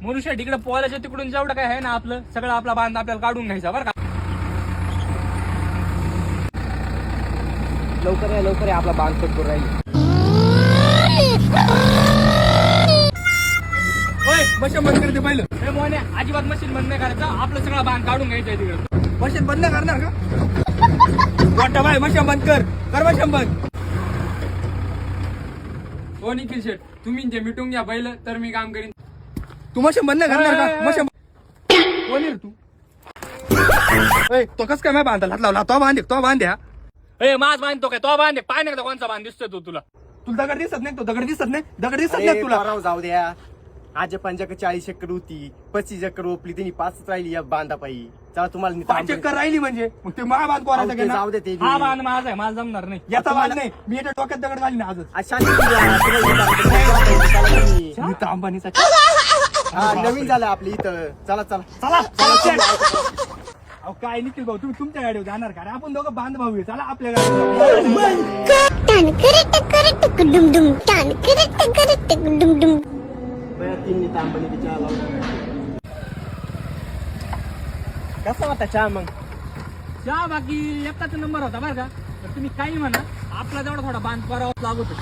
मनुष्य तिकडे पोहायच्या तिकडून जेवढं काय आहे ना आपलं सगळं आपला बांध आपल्याला काढून घ्यायचा बरं का. लवकर आपला बांध करून राहील. मशीन बंद करते पहिलं. हे मोने अजिबात मशीन बंद नाही करायचं. आपलं सगळं बांध काढून घ्यायचं तिकडे. मशीन बंद नाही करणार का? वाटा बाय मशीन बंद कर मशीन बंद. हो निखिल शेठ, तुम्ही जे मिटून घ्या पहिलं तर मी काम करीन. तू मशीन बंद नाही करणार का? मशीन कोण आहे रे तू? तो कस काय बांधायला हात लावला? तो बांध्या. ए माझ बांधतो काय? तो बांध पाय नाही कोणचा बांध दिसतोय तो तुला? तुला दगड दिसत नाही? तो दगड दिसत नाही तुला? राव जाऊ द्या. आज पंजाक 40 एकर होती, 25 एकर ओपली, तिने 5 राहिली या बांधा पायी. चला तुम्हाला 5 एकर राहिली म्हणजे मग ते मा बांध कोणाचा जाऊ घेणार? दे ते बी. हा बांध माझा आहे, मला जमणार नाही. याचा बांध नाही. मी याच्या डोक्यात दगड घाली ना आजच. आज शांती द्या. चला तुम्ही. मी तर अंबानीचा हा, नवीन झालं आपली इथं. चला चला अहो काय निखिल भाऊ, तुम्ही तुमच्या गाडीवर जाणार का? आपण दोघं बांध भाऊ आहे. चला आपल्या गाडीवर. कसा होता चहा मग? चहा बाकी एकटाच नंबर होता बरं का. तर तुम्ही काही म्हणा, आपला जेवढा थोडा बांध करावा लागतो.